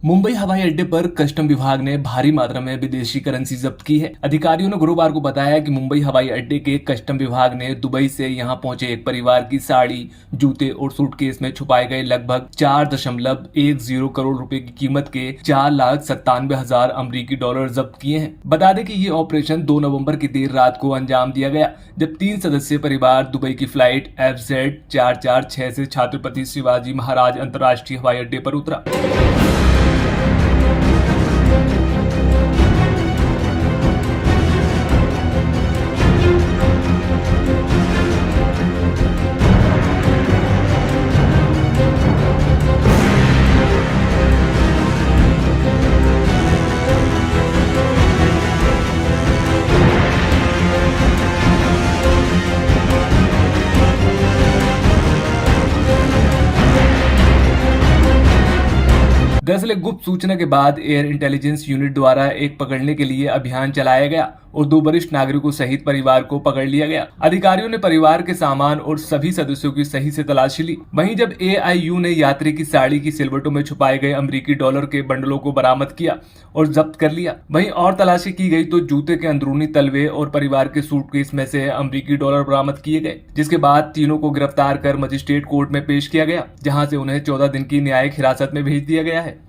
मुंबई हवाई अड्डे पर कस्टम विभाग ने भारी मात्रा में विदेशी करेंसी जब्त की है। अधिकारियों ने गुरुवार को बताया कि मुंबई हवाई अड्डे के कस्टम विभाग ने दुबई से यहां पहुंचे एक परिवार की साड़ी, जूते और सूटकेस में छुपाए गए लगभग 4.10 करोड़ रुपए की कीमत के 4,97,000 अमेरिकी डॉलर जब्त किए हैं। बता दें कि ये ऑपरेशन 2 नवंबर की देर रात को अंजाम दिया गया, जब 3 सदस्यीय परिवार दुबई की फ्लाइट FZ 446 से छत्रपति शिवाजी महाराज अंतर्राष्ट्रीय हवाई अड्डे पर उतरा। दरअसल एक गुप्त सूचना के बाद एयर इंटेलिजेंस यूनिट द्वारा एक पकड़ने के लिए अभियान चलाया गया और 2 वरिष्ठ नागरिकों सहित परिवार को पकड़ लिया गया। अधिकारियों ने परिवार के सामान और सभी सदस्यों की सही से तलाशी ली। वहीं जब AIU ने यात्री की साड़ी की सिलवटों में छुपाए गए अमेरिकी डॉलर के बंडलों को बरामद किया और जब्त कर लिया। वहीं और तलाशी की गई तो जूते के अंदरूनी तलवे और परिवार के सूटकेस में से अमेरिकी डॉलर बरामद किए गए, जिसके बाद तीनों को गिरफ्तार कर मजिस्ट्रेट कोर्ट में पेश किया गया, जहां से उन्हें 14 दिन की न्यायिक हिरासत में भेज दिया गया है।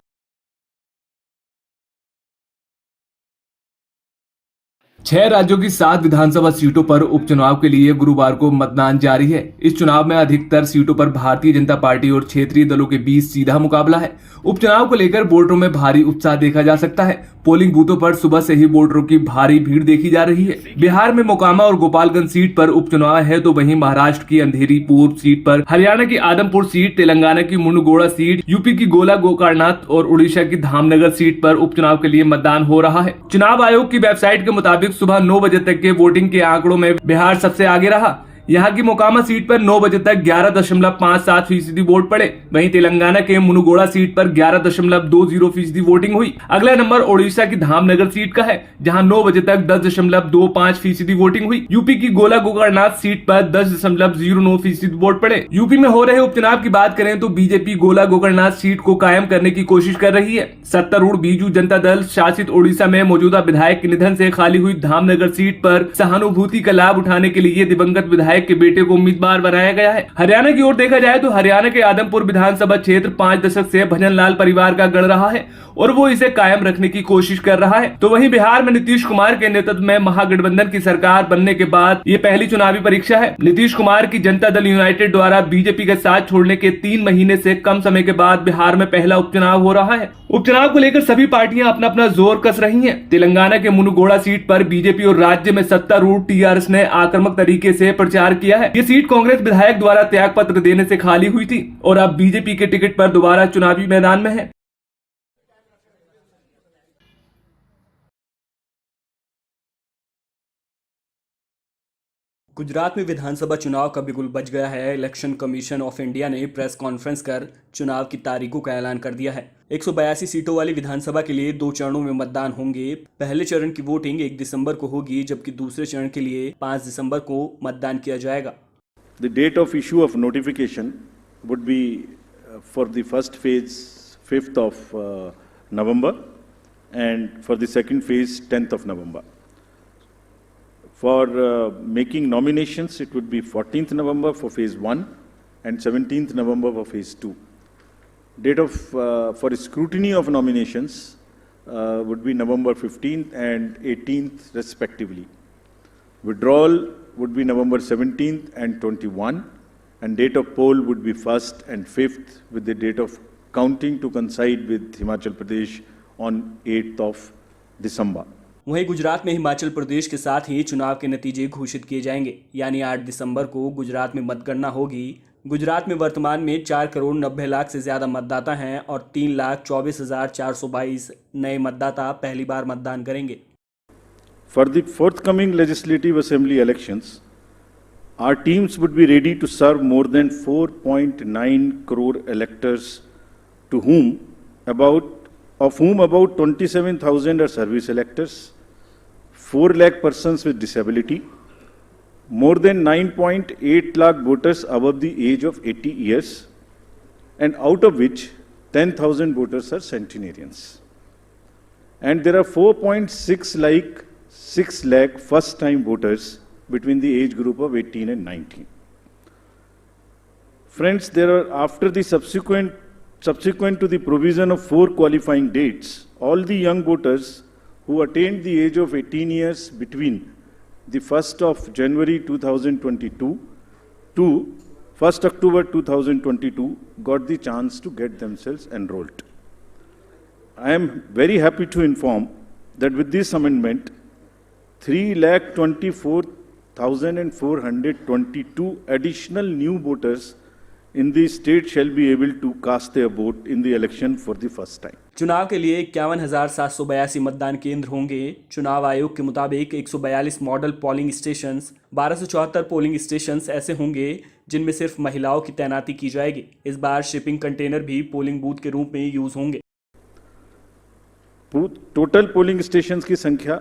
6 राज्यों की 7 विधानसभा सीटों पर उपचुनाव के लिए गुरुवार को मतदान जारी है। इस चुनाव में अधिकतर सीटों पर भारतीय जनता पार्टी और क्षेत्रीय दलों के बीच सीधा मुकाबला है। उपचुनाव को लेकर वोटरों में भारी उत्साह देखा जा सकता है। पोलिंग बूथों पर सुबह से ही वोटरों की भारी भीड़ देखी जा रही है। बिहार में मोकामा और गोपालगंज सीट पर उपचुनाव है, तो वहीं महाराष्ट्र की अंधेरी पूर्व सीट पर, हरियाणा की आदमपुर सीट, तेलंगाना की मुनुगोड़ा सीट, यूपी की गोला गोकर्णनाथ और उड़ीसा की धामनगर सीट पर उपचुनाव के लिए मतदान हो रहा है। चुनाव आयोग की वेबसाइट के मुताबिक सुबह 9 बजे तक के वोटिंग के आंकड़ों में बिहार सबसे आगे रहा। यहाँ की मोकामा सीट पर 9 बजे तक 11.57% वोट पड़े। वहीं तेलंगाना के मुनुगोड़ा सीट पर 11.20% वोटिंग हुई। अगला नंबर ओडिशा की धामनगर सीट का है, जहां 9 बजे तक 10.25% वोटिंग हुई। यूपी की गोला गोकर्णनाथ सीट पर 10.09% वोट पड़े। यूपी में हो रहे उपचुनाव की बात करें तो बीजेपी गोला गोकर्णनाथ सीट को कायम करने की कोशिश कर रही है। सत्तारूढ़ बीजू जनता दल शासित ओडिशा में मौजूदा विधायक के निधन से खाली हुई धामनगर सीट पर सहानुभूति का लाभ उठाने के लिए दिवंगत विधायक के बेटे को उम्मीदवार बनाया गया है। हरियाणा की ओर देखा जाए तो हरियाणा के आदमपुर विधानसभा क्षेत्र 5 दशक से भजनलाल परिवार का गढ़ रहा है और वो इसे कायम रखने की कोशिश कर रहा है। तो वहीं बिहार में नीतीश कुमार के नेतृत्व में महागठबंधन की सरकार बनने के बाद ये पहली चुनावी परीक्षा है। नीतीश कुमार की जनता दल यूनाइटेड द्वारा बीजेपी का साथ छोड़ने के 3 महीने से कम समय के बाद बिहार में पहला उपचुनाव हो रहा है। उपचुनाव को लेकर सभी पार्टियां अपना अपना जोर कस रही हैं। तेलंगाना के मुनुगोड़ा सीट पर बीजेपी और राज्य में सत्तारूढ़ TRS ने आक्रामक तरीके से प्रचार किया है। ये सीट कांग्रेस विधायक द्वारा त्याग पत्र देने से खाली हुई थी और अब बीजेपी के टिकट पर दोबारा चुनावी मैदान में है। गुजरात में विधानसभा चुनाव का बिगुल बज गया है। इलेक्शन कमीशन ऑफ इंडिया ने प्रेस कॉन्फ्रेंस कर चुनाव की तारीखों का ऐलान कर दिया है। 182 सीटों वाली विधानसभा के लिए 2 चरणों में मतदान होंगे। पहले चरण की वोटिंग 1 दिसंबर को होगी, जबकि दूसरे चरण के लिए 5 दिसंबर को मतदान किया जाएगा। The date of issue of notification would be for the first phase 5th of November and for the second phase 10th of November. For making nominations, it would be 14th November for phase 1 and 17th November for phase 2. Date of for scrutiny of nominations would be November 15th and 18th respectively. Withdrawal would be November 17th and 21, and date of poll would be 1st and 5th, with the date of counting to coincide with Himachal Pradesh on 8th of December. वहीं गुजरात में हिमाचल प्रदेश के साथ ही चुनाव के नतीजे घोषित किए जाएंगे, यानी 8 दिसंबर को गुजरात में मतगणना होगी। गुजरात में वर्तमान में 4 करोड़ 90 लाख से ज्यादा मतदाता हैं और 3,24,422 नए मतदाता पहली बार मतदान करेंगे। For the forthcoming legislative assembly elections, our teams would be ready to serve more than 4.9 crore electors, of whom about 27,000 are service electors, 4 lakh persons with disability, more than 9.8 lakh voters above the age of 80 years, and out of which 10,000 voters are centenarians. And there are 4.6 lakh first-time voters between the age group of 18 and 19. Friends, there are, after the subsequent to the provision of 4 qualifying dates, all the young voters who attained the age of 18 years between the 1st of January 2022 to 1st October 2022 got the chance to get themselves enrolled. I am very happy to inform that with this amendment, 3,24,422 additional new voters in the state shall be able to cast their vote in the election for the first time. चुनाव के लिए 51,782 मतदान केंद्र होंगे। चुनाव आयोग के मुताबिक 142 model polling stations, 1274 polling stations ऐसे होंगे जिनमें सिर्फ महिलाओं की तैनाती की जाएगी। इस बार शिपिंग कंटेनर भी पोलिंग बूथ के रूप में यूज होंगे। टोटल पोलिंग स्टेशंस की संख्या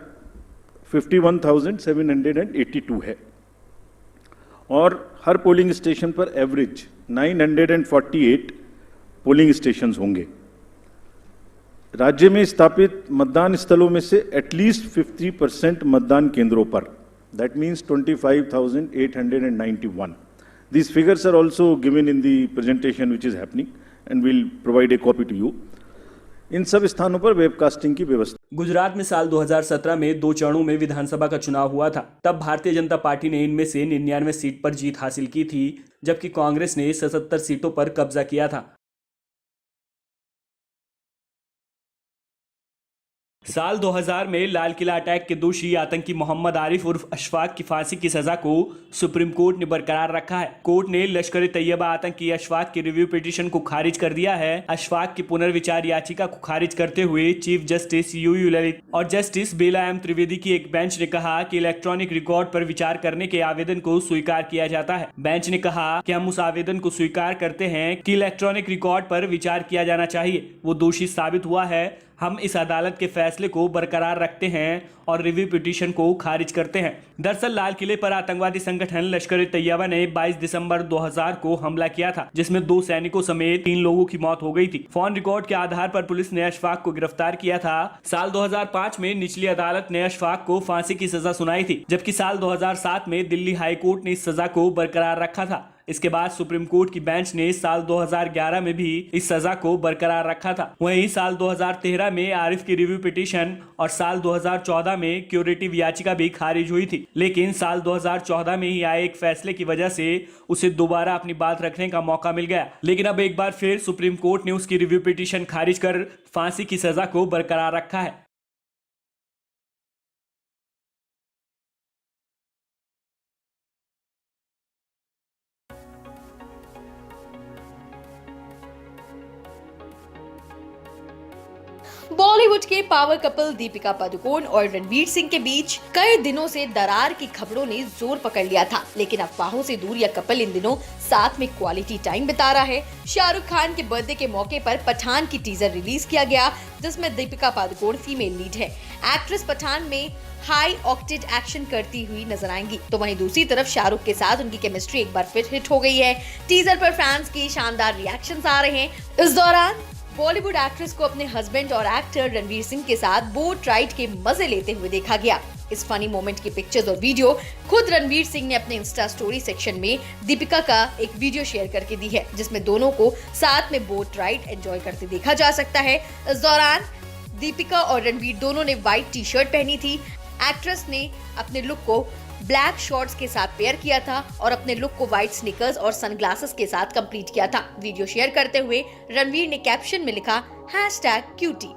51,782 है और हर पोलिंग स्टेशन पर एवरेज 948 पोलिंग स्टेशंस होंगे। राज्य में स्थापित मतदान स्थलों में से एटलीस्ट 50% मतदान केंद्रों पर, that means 25,891. These figures are also given in the presentation which is happening and we'll provide a copy to you. इन सब स्थानों पर वेबकास्टिंग की व्यवस्था। गुजरात में साल 2017 में 2 चरणों में विधानसभा का चुनाव हुआ था। तब भारतीय जनता पार्टी ने इनमें से 99 सीट पर जीत हासिल की थी, जबकि कांग्रेस ने 77 सीटों पर कब्जा किया था। साल 2000 में लाल किला अटैक के दोषी आतंकी मोहम्मद आरिफ उर्फ अशफाक की फांसी की सजा को सुप्रीम कोर्ट ने बरकरार रखा है। कोर्ट ने लश्कर ए तैयबा आतंकी अशफाक की रिव्यू पिटीशन को खारिज कर दिया है। अशफाक की पुनर्विचार याचिका को खारिज करते हुए चीफ जस्टिस यूयू ललित और जस्टिस बेला एम त्रिवेदी की एक बेंच ने कहा कि इलेक्ट्रॉनिक रिकॉर्ड पर विचार करने के आवेदन को स्वीकार किया जाता है। बेंच ने कहा कि हम उस आवेदन को स्वीकार करते हैं कि इलेक्ट्रॉनिक रिकॉर्ड पर विचार किया जाना चाहिए। वो दोषी साबित हुआ है। हम इस अदालत के फैसले को बरकरार रखते हैं और रिव्यू पिटीशन को खारिज करते हैं। दरअसल लाल किले पर आतंकवादी संगठन लश्कर ए तैयबा ने 22 दिसंबर 2000 को हमला किया था, जिसमें 2 सैनिकों समेत 3 लोगों की मौत हो गई थी। फोन रिकॉर्ड के आधार पर पुलिस ने अशफाक को गिरफ्तार किया था। साल 2005 में निचली अदालत ने अशफाक को फांसी की सजा सुनाई थी, जबकि साल 2007 में दिल्ली हाई कोर्ट ने इस सजा को बरकरार रखा था। इसके बाद सुप्रीम कोर्ट की बेंच ने साल 2011 में भी इस सजा को बरकरार रखा था। वहीं साल 2013 में आरिफ की रिव्यू पिटीशन और साल 2014 में क्यूरेटिव याचिका भी खारिज हुई थी, लेकिन साल 2014 में ही आए एक फैसले की वजह से उसे दोबारा अपनी बात रखने का मौका मिल गया। लेकिन अब एक बार फिर सुप्रीम कोर्ट ने उसकी रिव्यू पिटीशन खारिज कर फांसी की सजा को बरकरार रखा है। बॉलीवुड के पावर कपल दीपिका पादुकोण और रणवीर सिंह के बीच कई दिनों से दरार की खबरों ने जोर पकड़ लिया था, लेकिन अफवाहों से दूर यह कपल इन दिनों साथ में क्वालिटी टाइम बिता रहा है। शाहरुख खान के बर्थडे के मौके पर पठान की टीजर रिलीज किया गया, जिसमें दीपिका पादुकोण फीमेल लीड है। एक्ट्रेस पठान में हाई ऑक्टेट एक्शन करती हुई नजर आएंगी, तो वहीं दूसरी तरफ शाहरुख के साथ उनकी केमिस्ट्री एक बार फिर हिट हो गई है। टीजर पर फैंस की शानदार रिएक्शंस आ रहे हैं। इस दौरान बॉलीवुड एक्ट्रेस को अपने हस्बैंड और एक्टर रणवीर सिंह के साथ बोट राइड के मजे लेते हुए देखा गया। इस फनी मोमेंट की पिक्चर्स और वीडियो खुद रणवीर सिंह ने अपने इंस्टा स्टोरी सेक्शन में दीपिका का एक वीडियो शेयर करके दी है, जिसमें दोनों को साथ में बोट राइड एंजॉय करते देखा जा सकता है। इस दौरान दीपिका और रणवीर दोनों ने व्हाइट टी शर्ट पहनी थी। एक्ट्रेस ने अपने लुक को ब्लैक शॉर्ट्स के साथ पेयर किया था और अपने लुक को व्हाइट स्नीकर्स और सनग्लासेस के साथ कंप्लीट किया था। वीडियो शेयर करते हुए रणवीर ने कैप्शन में लिखा #cutie।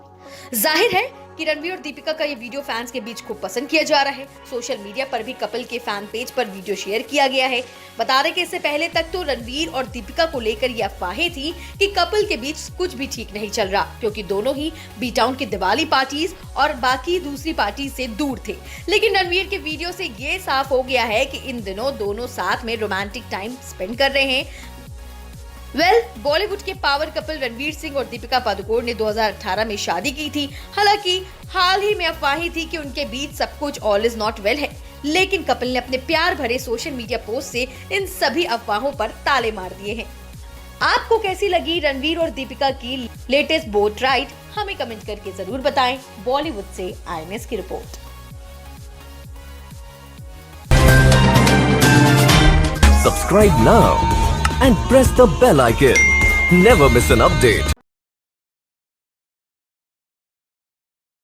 जाहिर है कि रणवीर और दीपिका का ये वीडियो फैंस के बीच खूब पसंद किया जा रहा है। सोशल मीडिया पर भी कपल के फैन पेज पर वीडियो शेयर किया गया है। बता दें कि इससे पहले तक तो रणवीर और दीपिका को लेकर ये अफवाहें थी कि कपल के बीच कुछ भी ठीक नहीं चल रहा, क्योंकि दोनों ही बी टाउन की दिवाली पार्टीज और बाकी दूसरी पार्टी से दूर थे। लेकिन रणवीर के वीडियो से ये साफ हो गया है कि इन दिनों दोनों साथ में रोमांटिक टाइम स्पेंड कर रहे हैं। बॉलीवुड के पावर कपल रणवीर सिंह और दीपिका पादुकोण ने 2018 में शादी की थी। हालांकि हाल ही में अफवाहें थी कि उनके बीच सब कुछ ऑल इज नॉट वेल है, लेकिन कपल ने अपने प्यार भरे सोशल मीडिया पोस्ट से इन सभी अफवाहों पर ताले मार दिए हैं। आपको कैसी लगी रणवीर और दीपिका की लेटेस्ट बोट राइड, हमें कमेंट करके जरूर बताएं। बॉलीवुड से INS की report. Subscribe now and press the bell icon. Never miss an update.